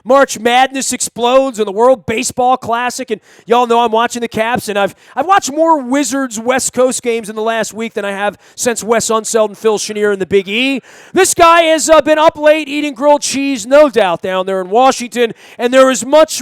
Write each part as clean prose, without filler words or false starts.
March Madness explodes and the World Baseball Classic, and y'all know I'm watching the Caps, and I've watched more Wizards West Coast games in the last week than I have since Wes Unseld and Phil Chenier in the Big E. This guy has been up late eating grilled cheese, no doubt, down there in Washington, and there is much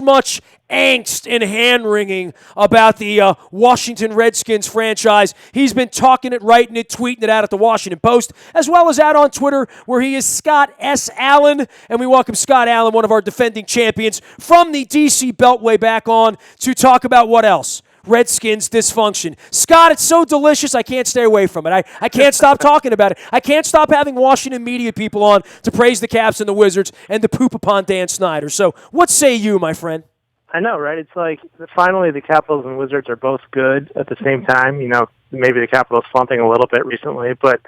angst and hand-wringing about the Washington Redskins franchise. He's been talking it, writing it, tweeting it out at the Washington Post, as well as out on Twitter, where he is Scott S. Allen. And we welcome Scott Allen, one of our defending champions, from the D.C. Beltway back on to talk about what else? Redskins dysfunction. Scott, it's so delicious, I can't stay away from it. I can't stop talking about it. I can't stop having Washington media people on to praise the Caps and the Wizards and to poop upon Dan Snyder. So what say you, my friend? I know, right? It's like finally the Capitals and Wizards are both good at the same time. You know, maybe the Capitals slumping a little bit recently, but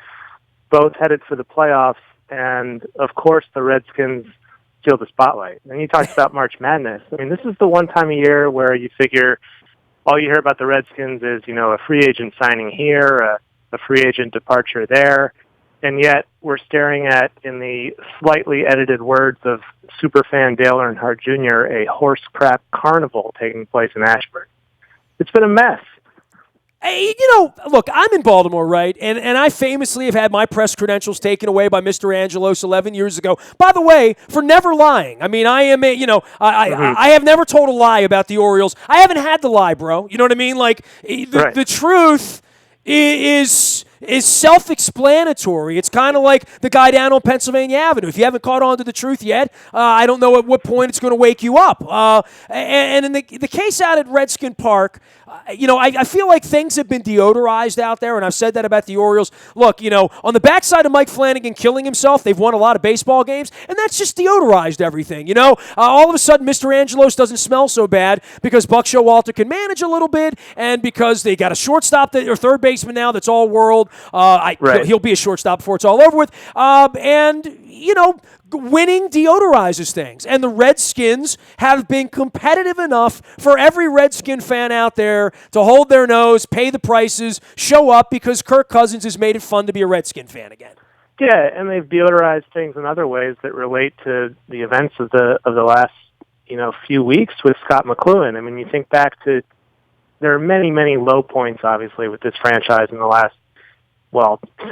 both headed for the playoffs. And, of course, the Redskins steal the spotlight. And you talked about March Madness. I mean, this is the one time of year where you figure all you hear about the Redskins is, you know, a free agent signing here, a free agent departure there. And yet we're staring at, in the slightly edited words of superfan Dale Earnhardt Jr., a horse crap carnival taking place in Ashburn. It's been a mess. Hey, you know, look, I'm in Baltimore, right? And I famously have had my press credentials taken away by Mr. Angelos 11 years ago. By the way, for never lying. I mean, I am, I have never told a lie about the Orioles. I haven't had to lie, bro. You know what I mean? Like, the truth is self-explanatory. It's kind of like the guy down on Pennsylvania Avenue. If you haven't caught on to the truth yet, I don't know at what point it's going to wake you up. And in the case out at Redskin Park, I feel like things have been deodorized out there, and I've said that about the Orioles. Look, on the backside of Mike Flanagan killing himself, they've won a lot of baseball games, and that's just deodorized everything. All of a sudden, Mr. Angelos doesn't smell so bad because Buck Showalter can manage a little bit, and because they got a shortstop or third baseman now that's all world. Right. He'll be a shortstop before it's all over with. Winning deodorizes things. And the Redskins have been competitive enough for every Redskin fan out there to hold their nose, pay the prices, show up because Kirk Cousins has made it fun to be a Redskin fan again. Yeah, and they've deodorized things in other ways that relate to the events of the last few weeks with Scott McCloughan. I mean, you think back to there are many, many low points, obviously, with this franchise in the last,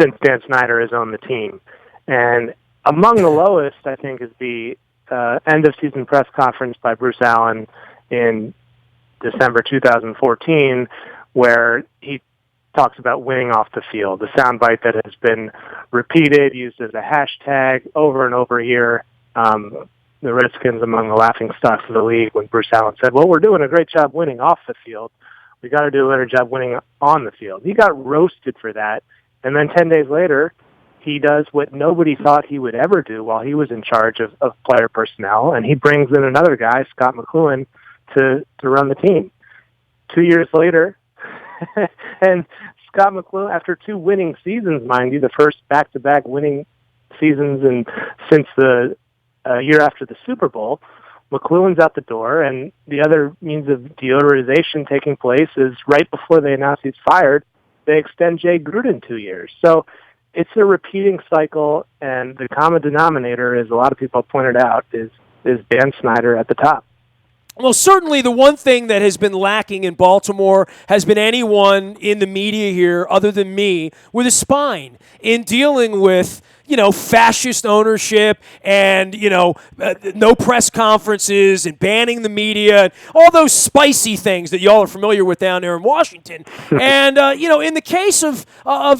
since Dan Snyder has owned the team. And among the lowest, I think, is the end-of-season press conference by Bruce Allen in December 2014, where he talks about winning off the field, the soundbite that has been repeated, used as a hashtag over and over here. The Redskins among the laughing stocks of the league when Bruce Allen said, well, we're doing a great job winning off the field. We got to do a better job winning on the field. He got roasted for that. And then 10 days later, he does what nobody thought he would ever do while he was in charge of player personnel, and he brings in another guy, Scott McCloughan, to run the team. 2 years later, and Scott McCloughan, after two winning seasons, mind you, the first back-to-back winning seasons since the year after the Super Bowl, McCloughan's out the door, and the other means of deodorization taking place is right before they announce he's fired, they extend Jay Gruden 2 years. So it's a repeating cycle, and the common denominator, as a lot of people pointed out, is Dan Snyder at the top. Well, certainly the one thing that has been lacking in Baltimore has been anyone in the media here other than me with a spine in dealing with fascist ownership and, no press conferences and banning the media and all those spicy things that y'all are familiar with down there in Washington. And, in the case of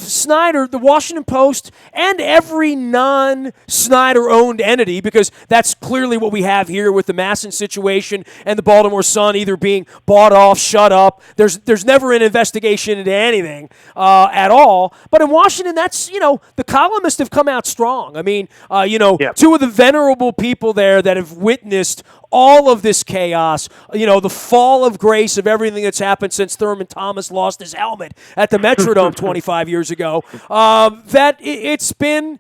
Snyder, the Washington Post and every non-Snyder-owned entity, because that's clearly what we have here with the Masson situation and the Baltimore Sun either being bought off, shut up. There's never an investigation into anything at all. But in Washington, that's, the columnists have come out strong. I mean, Two of the venerable people there that have witnessed all of this chaos, the fall of grace of everything that's happened since Thurman Thomas lost his helmet at the Metrodome 25 years ago, that it's been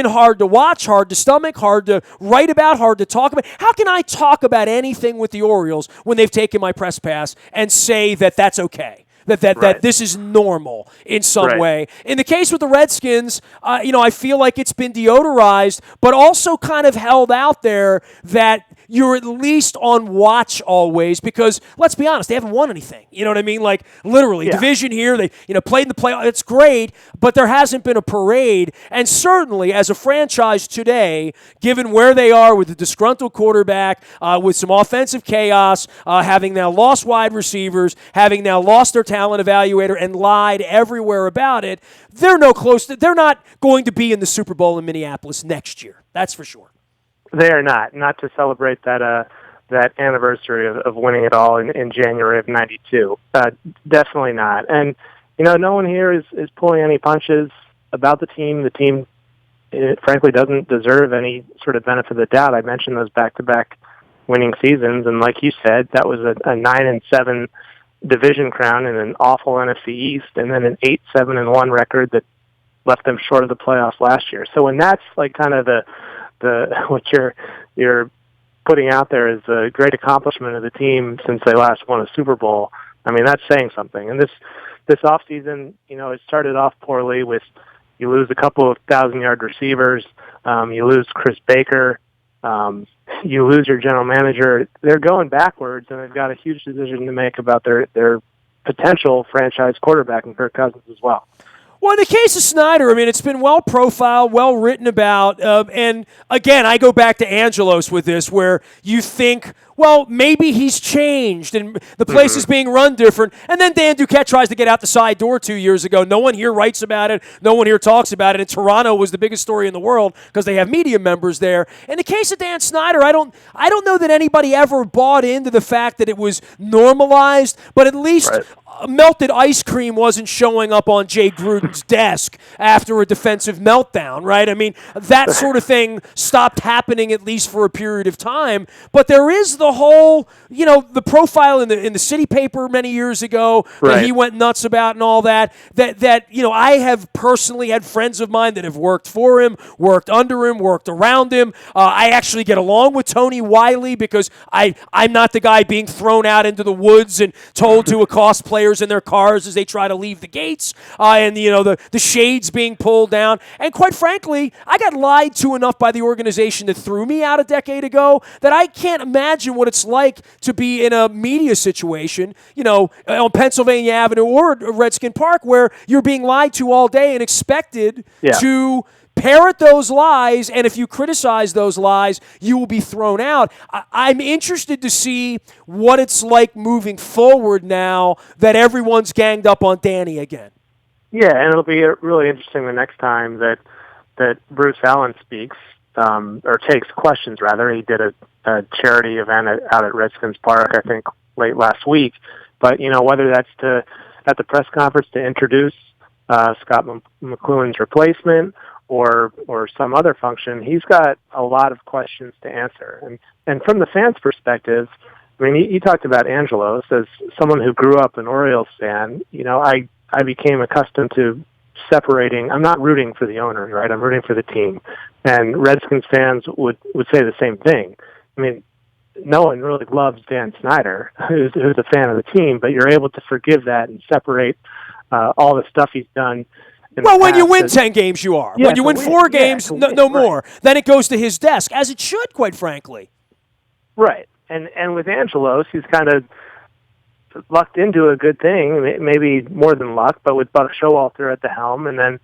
hard to watch, hard to stomach, hard to write about, hard to talk about. How can I talk about anything with the Orioles when they've taken my press pass and say that that's okay? that this is normal in some way. In the case with the Redskins, I feel like it's been deodorized, but also kind of held out there that you're at least on watch always because, let's be honest, they haven't won anything. You know what I mean? Like, literally, division here, they played in the playoffs. It's great, but there hasn't been a parade. And certainly, as a franchise today, given where they are with the disgruntled quarterback, with some offensive chaos, having now lost wide receivers, having now lost their talent evaluator and lied everywhere about it, they're not going to be in the Super Bowl in Minneapolis next year. That's for sure. They are not to celebrate that anniversary of winning it all in January of '92. Definitely not. And no one here is pulling any punches about the team. The team, frankly, doesn't deserve any sort of benefit of the doubt. I mentioned those back-to-back winning seasons, and like you said, that was a 9-7 division crown in an awful NFC East, and then an 8-7-1 record that left them short of the playoffs last year. So when that's like kind of the what you're putting out there is a great accomplishment of the team since they last won a Super Bowl, I mean, that's saying something. And this offseason, it started off poorly with you lose a couple of 1,000-yard receivers, you lose Chris Baker, you lose your general manager. They're going backwards, and they've got a huge decision to make about their potential franchise quarterback in Kirk Cousins as well. Well, in the case of Snyder, I mean, it's been well profiled, well written about. And again, I go back to Angelos with this, where you think, well, maybe he's changed and the place is being run different. And then Dan Duquette tries to get out the side door 2 years ago. No one here writes about it. No one here talks about it. And Toronto was the biggest story in the world because they have media members there. In the case of Dan Snyder, I don't know that anybody ever bought into the fact that it was normalized, but at least melted ice cream wasn't showing up on Jay Gruden's desk after a defensive meltdown, right? I mean, that sort of thing stopped happening at least for a period of time. But there is the whole, the profile in the city paper many years ago that he went nuts about and all that. That I have personally had friends of mine that have worked for him, worked under him, worked around him. I actually get along with Tony Wiley because I'm not the guy being thrown out into the woods and told to accost players in their cars as they try to leave the gates, and the shades being pulled down. And quite frankly, I got lied to enough by the organization that threw me out a decade ago that I can't imagine what it's like to be in a media situation, on Pennsylvania Avenue or Redskin Park, where you're being lied to all day and expected to parrot those lies, and if you criticize those lies, you will be thrown out. I'm interested to see what it's like moving forward now that everyone's ganged up on Danny again. Yeah, and it'll be really interesting the next time that Bruce Allen speaks, or takes questions, rather. He did a charity event out at Redskins Park, I think, late last week. But, whether that's at the press conference to introduce Scott McCloughan's replacement, or some other function, he's got a lot of questions to answer. And from the fans' perspective, I mean, you talked about Angelos as someone who grew up an Orioles fan. I became accustomed to separating. I'm not rooting for the owner, right? I'm rooting for the team. And Redskins fans would say the same thing. I mean, no one really loves Dan Snyder, who's a fan of the team, but you're able to forgive that and separate all the stuff he's done. Well, when you win 10 games, you are. When you win 4 games, no more. Then it goes to his desk, as it should, quite frankly. Right. And with Angelos, he's kind of lucked into a good thing, maybe more than luck, but with Buck Showalter at the helm. And then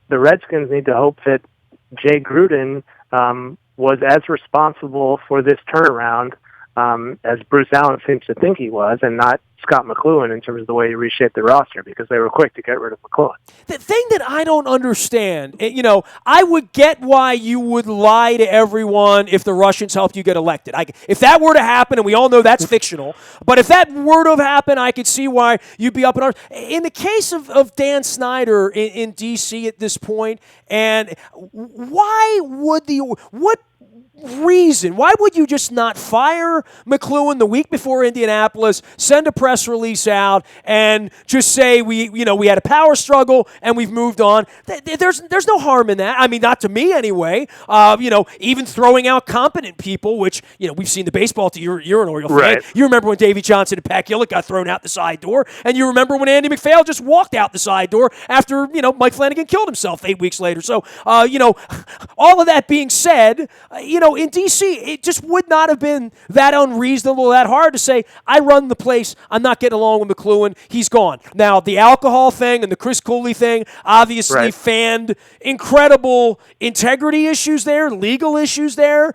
the Redskins need to hope that Jay Gruden was as responsible for this turnaround as Bruce Allen seems to think he was, and not Scott McCloughan in terms of the way he reshaped the roster, because they were quick to get rid of McCloughan. The thing that I don't understand, I would get why you would lie to everyone if the Russians helped you get elected. If that were to happen, and we all know that's fictional, but if that were to happen, I could see why you'd be up in arms. In the case of Dan Snyder in D.C. at this point, and why would reason? Why would you just not fire McLuhan the week before Indianapolis, send a press release out, and just say we had a power struggle and we've moved on? There's no harm in that. I mean, not to me anyway. Even throwing out competent people, which we've seen the baseball team. You're an Oriole fan. Right. You remember when Davey Johnson and Pat Gillett got thrown out the side door, and you remember when Andy McPhail just walked out the side door after Mike Flanagan killed himself 8 weeks later. So all of that being said, in D.C., it just would not have been that unreasonable, that hard to say, I run the place, I'm not getting along with McLuhan, he's gone. Now, the alcohol thing and the Chris Cooley thing obviously fanned incredible integrity issues there, legal issues there,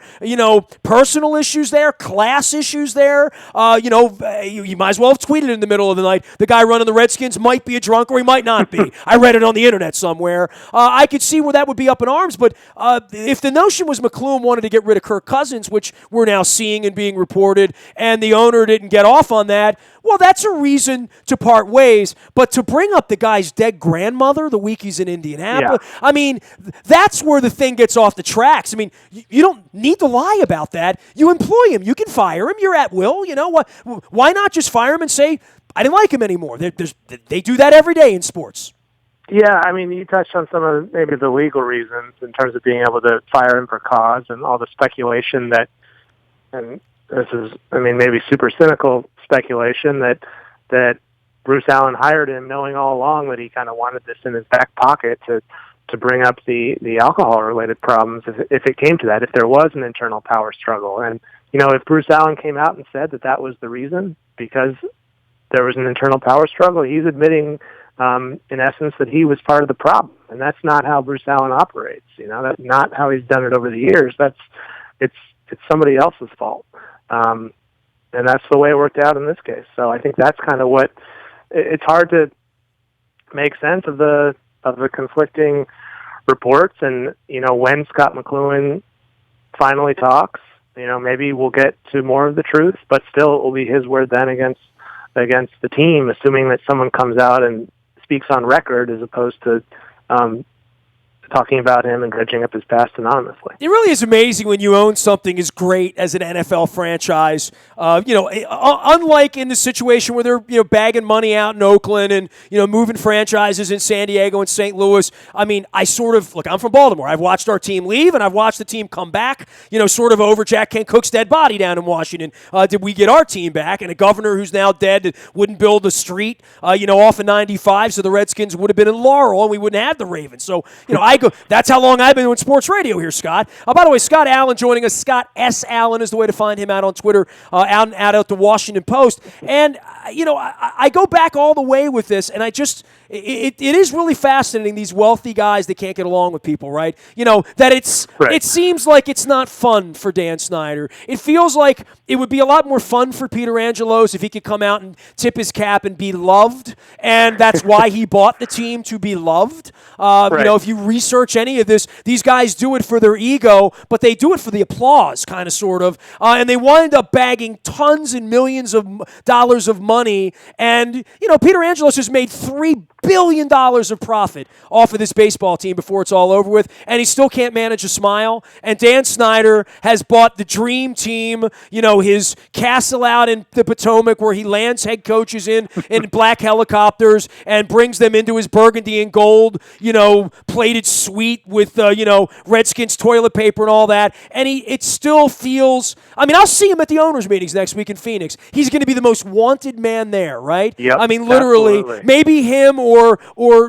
personal issues there, class issues there. You might as well have tweeted in the middle of the night, the guy running the Redskins might be a drunk or he might not be. I read it on the internet somewhere. I could see where that would be up in arms, but if the notion was McLuhan wanted to get rid of Kirk Cousins, which we're now seeing and being reported, and the owner didn't get off on that, well, that's a reason to part ways. But to bring up the guy's dead grandmother the week he's in Indianapolis, I mean, that's where the thing gets off the tracks. I mean, you don't need to lie about that. You employ him. You can fire him. You're at will. Why not just fire him and say, I didn't like him anymore? They do that every day in sports. Yeah, I mean, you touched on some of maybe the legal reasons in terms of being able to fire him for cause and all the speculation that, and this is, I mean, maybe super cynical speculation that Bruce Allen hired him knowing all along that he kind of wanted this in his back pocket to bring up the alcohol-related problems if it came to that, if there was an internal power struggle. And, if Bruce Allen came out and said that was the reason because there was an internal power struggle, he's admitting in essence, that he was part of the problem, and that's not how Bruce Allen operates. That's not how he's done it over the years. It's somebody else's fault, and that's the way it worked out in this case. So I think that's kind of what it's hard to make sense of the conflicting reports, and when Scott McLuhan finally talks, maybe we'll get to more of the truth, but still it will be his word then against the team, assuming that someone comes out and speaks on record as opposed to talking about him and dredging up his past anonymously. It really is amazing when you own something as great as an NFL franchise. Unlike in the situation where they're bagging money out in Oakland and moving franchises in San Diego and St. Louis. I mean, I'm from Baltimore. I've watched our team leave and I've watched the team come back. Sort of over Jack Kent Cook's dead body down in Washington. Did we get our team back? And a governor who's now dead that wouldn't build a street, off of 95, so the Redskins would have been in Laurel and we wouldn't have the Ravens. So that's how long I've been doing sports radio here, Scott. By the way, Scott Allen joining us. Scott S. Allen is the way to find him out on Twitter, out at the Washington Post. And, I go back all the way with this, and it is really fascinating, these wealthy guys that can't get along with people, right? That it seems like it's not fun for Dan Snyder. It feels like it would be a lot more fun for Peter Angelos if he could come out and tip his cap and be loved, and that's why he bought the team, to be loved. If you research any of this, these guys do it for their ego, but they do it for the applause, kind of, sort of, and they wind up bagging tons and millions of dollars of money, and, Peter Angelos has made $3 billion of profit off of this baseball team before it's all over with, and he still can't manage a smile. And Dan Snyder has bought the dream team, his castle out in the Potomac where he lands head coaches in black helicopters and brings them into his burgundy and gold, plated suite with, Redskins toilet paper and all that. And it still feels, I'll see him at the owners' meetings next week in Phoenix. He's going to be the most wanted man there, right? Yep, literally, absolutely. Maybe him or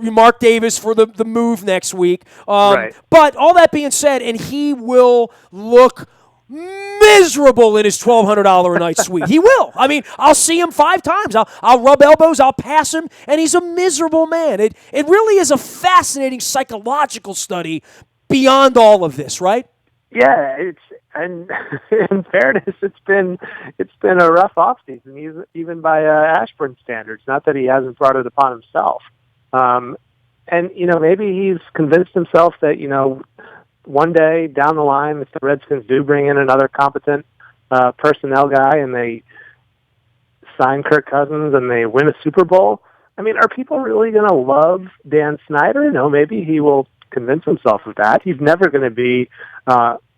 Mark Davis for the move next week. Right. But all that being said, and he will look miserable in his $1,200 a night suite. He will. I'll see him 5 times. I'll rub elbows. I'll pass him, and he's a miserable man. It really is a fascinating psychological study beyond all of this, right? Yeah, and in fairness, it's been a rough offseason, even by Ashburn standards. Not that he hasn't brought it upon himself, and maybe he's convinced himself that one day down the line, if the Redskins do bring in another competent personnel guy and they sign Kirk Cousins and they win a Super Bowl, are people really going to love Dan Snyder? No, maybe he will convince himself of that. He's never going to be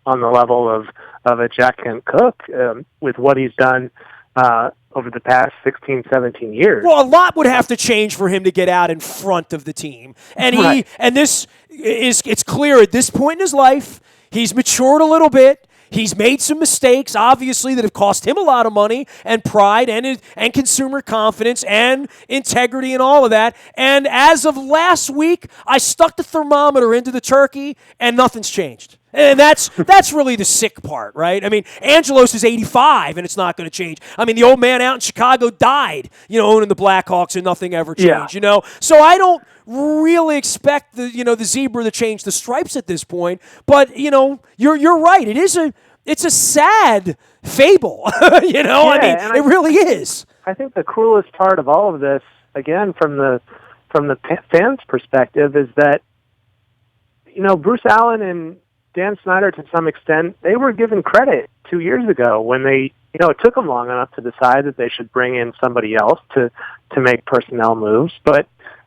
on the level of a Jack Kent Cook with what he's done over the past 16, 17 years. Well, a lot would have to change for him to get out in front of the team. And it's clear at this point in his life, he's matured a little bit. He's made some mistakes, obviously, that have cost him a lot of money and pride and consumer confidence and integrity and all of that. And as of last week, I stuck the thermometer into the turkey, and nothing's changed. And that's really the sick part, right? I mean, Angelos is 85, and it's not going to change. I mean, the old man out in Chicago died, owning the Blackhawks, and nothing ever changed, So I don't really expect the zebra to change the stripes at this point. But, you're right. It's a sad fable, I mean, it really is. I think the cruelest part of all of this, again, from the fans' perspective, is that, Bruce Allen and Dan Snyder, to some extent, they were given credit 2 years ago when they, it took them long enough to decide that they should bring in somebody else to make personnel moves. But,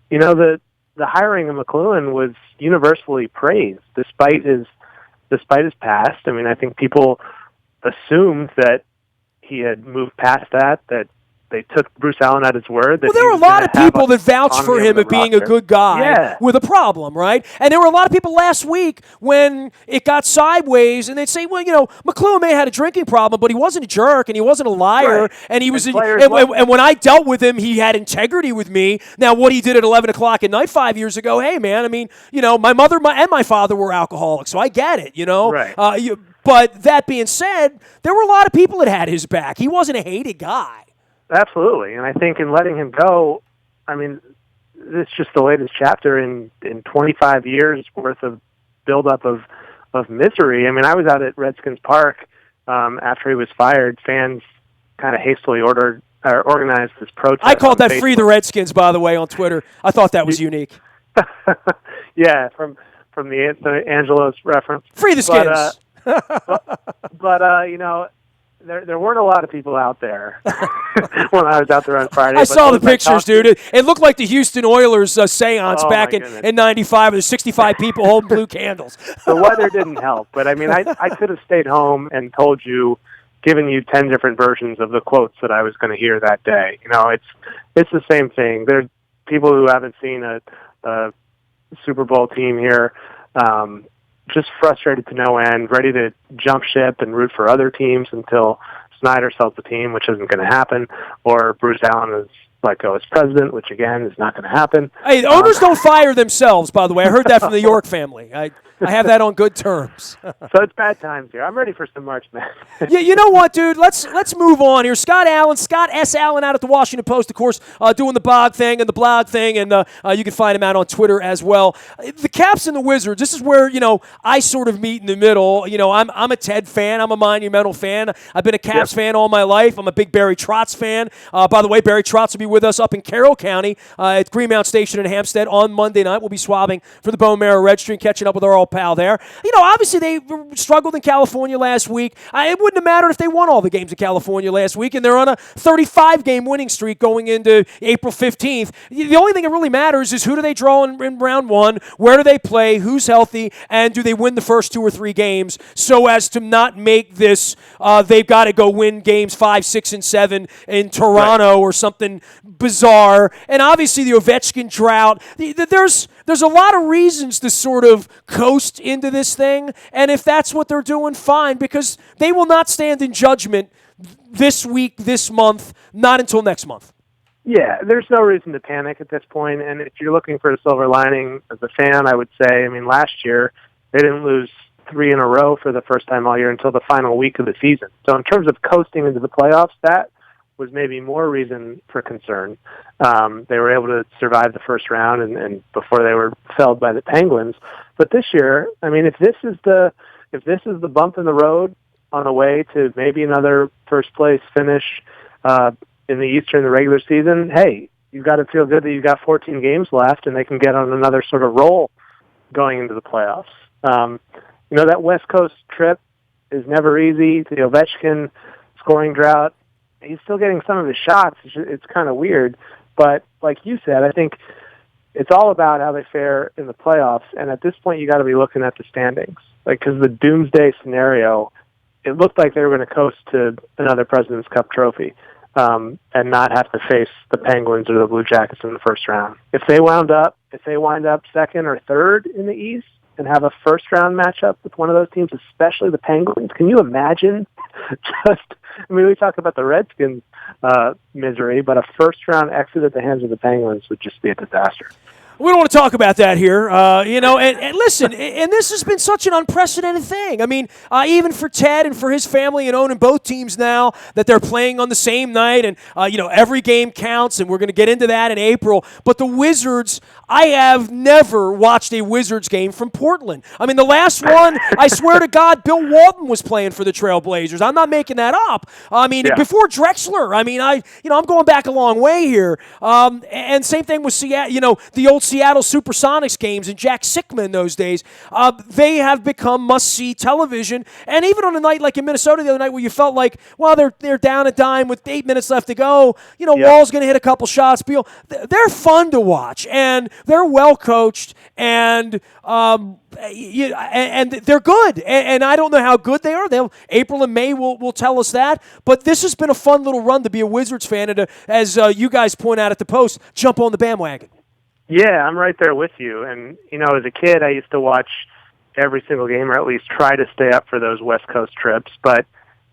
the hiring of McLuhan was universally praised despite his past. I mean, I think people assumed that he had moved past that they took Bruce Allen at his word. Well, there were a lot of people that vouched for him as being a good guy with a problem, right? And there were a lot of people last week when it got sideways, and they'd say, well, McLuhan may have had a drinking problem, but he wasn't a jerk, and he wasn't a liar, and he was. And when I dealt with him, he had integrity with me. Now, what he did at 11 o'clock at night 5 years ago, hey, man, I mean, my mother and my father were alcoholics, so I get it, Right. But that being said, there were a lot of people that had his back. He wasn't a hated guy. Absolutely, and I think in letting him go, I mean, this is just the latest chapter in 25 years worth of buildup of misery. I mean, I was out at Redskins Park after he was fired. Fans kind of hastily organized this protest. I called that Facebook. Free the Redskins, by the way, on Twitter. I thought that was unique. Yeah, from the Angelos reference. Free the Skins. But there weren't a lot of people out there when I was out there on Friday. I saw the pictures, dude. It looked like the Houston Oilers seance back in 95. There's 65 people holding blue candles. The weather didn't help. But, I mean, I could have stayed home and told you, given you 10 different versions of the quotes that I was going to hear that day. It's the same thing. There's people who haven't seen a Super Bowl team here just frustrated to no end, ready to jump ship and root for other teams until Snyder sells the team, which isn't going to happen, or Bruce Allen is let go as president, which, again, is not going to happen. Hey, the owners don't fire themselves, by the way. I heard that from the York family. I have that on good terms. So it's bad times here. I'm ready for some March Madness. Yeah, you know what, dude? Let's move on here. Scott S. Allen out at the Washington Post, of course, doing the blog thing and the blog thing, and you can find him out on Twitter as well. The Caps and the Wizards, this is where, I sort of meet in the middle. I'm a Ted fan. I'm a Monumental fan. I've been a Caps fan all my life. I'm a big Barry Trotz fan. By the way, Barry Trotz will be with us up in Carroll County at Greenmount Station in Hampstead on Monday night. We'll be swabbing for the Bone Marrow Registry and catching up with our old pal there. Obviously they struggled in California last week. It wouldn't have mattered if they won all the games in California last week, and they're on a 35-game winning streak going into April 15th. The only thing that really matters is who do they draw in round one, where do they play, who's healthy, and do they win the first 2 or 3 games so as to not make this they've got to go win games 5, 6, and 7 in Toronto or something bizarre. And obviously the Ovechkin drought. There's a lot of reasons to sort of coast into this thing, and if that's what they're doing, fine, because they will not stand in judgment this week, this month, not until next month. Yeah, there's no reason to panic at this point, and if you're looking for a silver lining as a fan, I would say, last year they didn't lose 3 in a row for the first time all year until the final week of the season. So in terms of coasting into the playoffs, that was maybe more reason for concern. They were able to survive the first round and before they were felled by the Penguins. But this year, if this is the bump in the road on the way to maybe another first place finish in the East during the regular season, hey, you've got to feel good that you've got 14 games left and they can get on another sort of roll going into the playoffs. That West Coast trip is never easy. The Ovechkin scoring drought, he's still getting some of his shots. It's kind of weird. But like you said, I think it's all about how they fare in the playoffs. And at this point, you got to be looking at the standings, like because the doomsday scenario, it looked like they were going to coast to another President's Cup trophy and not have to face the Penguins or the Blue Jackets in the first round. If they wind up second or third in the East and have a first round matchup with one of those teams, especially the Penguins, can you imagine? We talk about the Redskins' misery, but a first round exit at the hands of the Penguins would just be a disaster. We don't want to talk about that here, and listen, and this has been such an unprecedented thing. I mean, even for Ted and for his family and owning both teams now, that they're playing on the same night, and, every game counts, and we're going to get into that in April. But the Wizards, I have never watched a Wizards game from Portland. I mean, the last one, I swear to God, Bill Walton was playing for the Trailblazers. I'm not making that up. I mean, before Drexler, I'm going back a long way here. And same thing with Seattle, the old Seattle Supersonics games and Jack Sikma in those days, they have become must-see television. And even on a night like in Minnesota the other night where you felt like, well, they're down a dime with 8 minutes left to go, Wall's going to hit a couple shots. They're fun to watch, and they're well-coached, and they're good. And I don't know how good they are. April and May will tell us that. But this has been a fun little run to be a Wizards fan and to, as you guys point out at the Post, jump on the bandwagon. Yeah, I'm right there with you. And, as a kid, I used to watch every single game, or at least try to stay up for those West Coast trips. But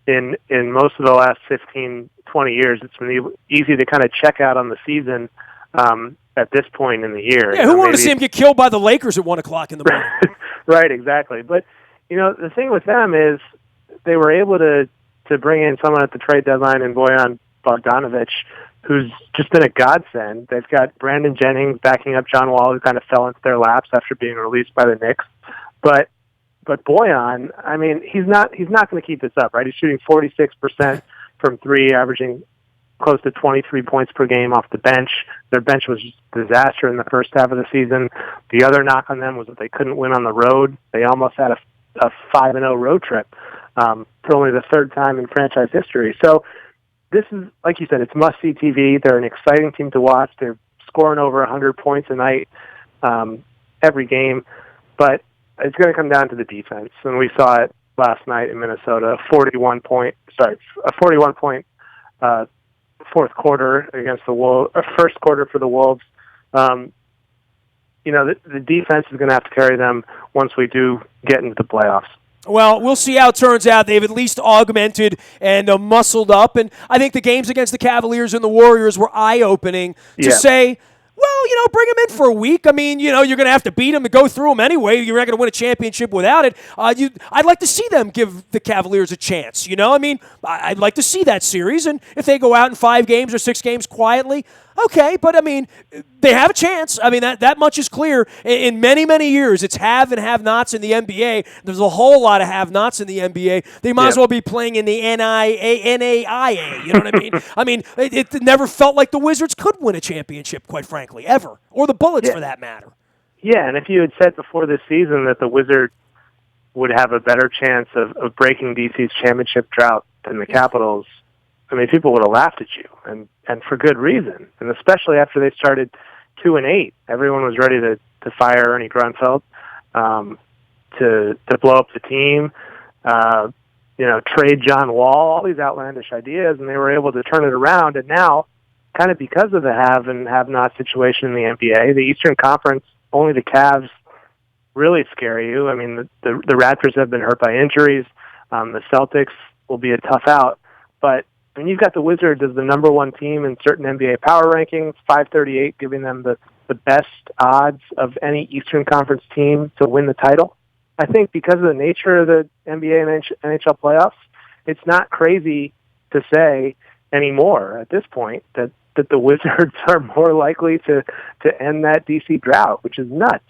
in most of the last 15, 20 years, it's been easy to kind of check out on the season at this point in the year. Yeah, who wanted to see him get killed by the Lakers at 1 o'clock in the morning? Right, exactly. But, the thing with them is they were able to bring in someone at the trade deadline in Bojan Bogdanovic, who's just been a godsend. They've got Brandon Jennings backing up John Wall, who kind of fell into their laps after being released by the Knicks. But Bojan, he's not going to keep this up, right? He's shooting 46% from three, averaging close to 23 points per game off the bench. Their bench was just a disaster in the first half of the season. The other knock on them was that they couldn't win on the road. They almost had a 5-0 road trip for only the third time in franchise history. So this is, like you said, it's must-see TV. They're an exciting team to watch. They're scoring over 100 points a night every game. But it's going to come down to the defense. And we saw it last night in Minnesota, a 41-point fourth quarter against the Wolves, first quarter for the Wolves. The defense is going to have to carry them once we do get into the playoffs. Well, we'll see how it turns out. They've at least augmented and muscled up. And I think the games against the Cavaliers and the Warriors were eye-opening to say, well, bring them in for a week. You're going to have to beat them to go through them anyway. You're not going to win a championship without it. I'd like to see them give the Cavaliers a chance. I'd like to see that series. And if they go out in 5 games or 6 games quietly, okay. But, they have a chance. That much is clear. In many, many years, it's have and have-nots in the NBA. There's a whole lot of have-nots in the NBA. They might as well be playing in the NAIA. You know what I mean? It never felt like the Wizards could win a championship, quite frankly, ever. Or the Bullets, for that matter. Yeah, and if you had said before this season that the Wizards would have a better chance of breaking DC's championship drought than the Capitals, people would have laughed at you, and for good reason. And especially after they started 2-8, everyone was ready to fire Ernie Grunfeld, to blow up the team, trade John Wall, all these outlandish ideas, and they were able to turn it around. And now, kind of because of the have and have-not situation in the NBA, the Eastern Conference, only the Cavs really scare you. The Raptors have been hurt by injuries. The Celtics will be a tough out. But you've got the Wizards as the number 1 team in certain NBA power rankings, 538, giving them the best odds of any Eastern Conference team to win the title. I think because of the nature of the NBA and NHL playoffs, it's not crazy to say anymore at this point that the Wizards are more likely to end that DC drought, which is nuts.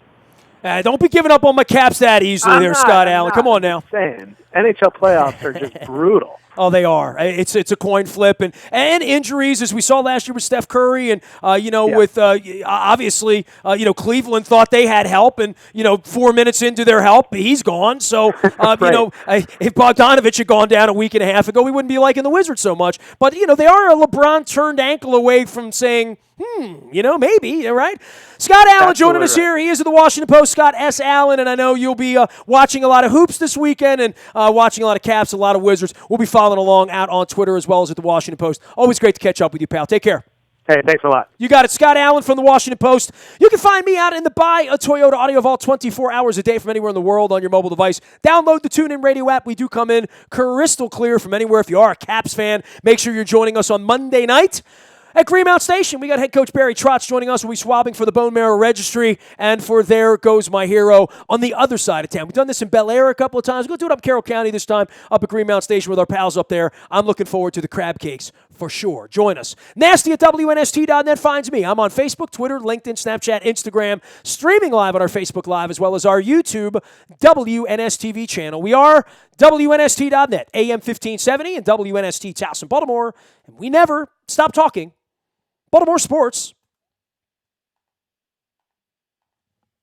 Don't be giving up on my Caps that easily Scott Allen. Come on now. Saying NHL playoffs are just brutal. Oh, they are. It's a coin flip, and injuries as we saw last year with Steph Curry, and with obviously Cleveland thought they had help, and 4 minutes into their help, he's gone. So Right. if Bogdanovich had gone down a week and a half ago, we wouldn't be liking the Wizards so much. But they are a LeBron turned ankle away from saying, maybe, right? Scott Allen joining us here. He is at the Washington Post. Scott S. Allen, and I know you'll be watching a lot of hoops this weekend and watching a lot of Caps, a lot of Wizards. We'll be following along out on Twitter as well as at the Washington Post. Always great to catch up with you, pal. Take care. Hey, thanks a lot. You got it. Scott Allen from the Washington Post. You can find me out in the Buy a Toyota Audio Vault 24 hours a day from anywhere in the world on your mobile device. Download the TuneIn Radio app. We do come in crystal clear from anywhere. If you are a Caps fan, make sure you're joining us on Monday night. At Greenmount Station, we got head coach Barry Trotz joining us. We'll be swabbing for the Bone Marrow Registry and for There Goes My Hero on the other side of town. We've done this in Bel Air a couple of times. We'll do it up Carroll County this time, up at Greenmount Station with our pals up there. I'm looking forward to the crab cakes for sure. Join us. Nasty at WNST.net finds me. I'm on Facebook, Twitter, LinkedIn, Snapchat, Instagram, streaming live on our Facebook Live as well as our YouTube WNSTV channel. We are WNST.net, AM 1570 and WNST Towson, Baltimore. And we never stop talking Baltimore sports.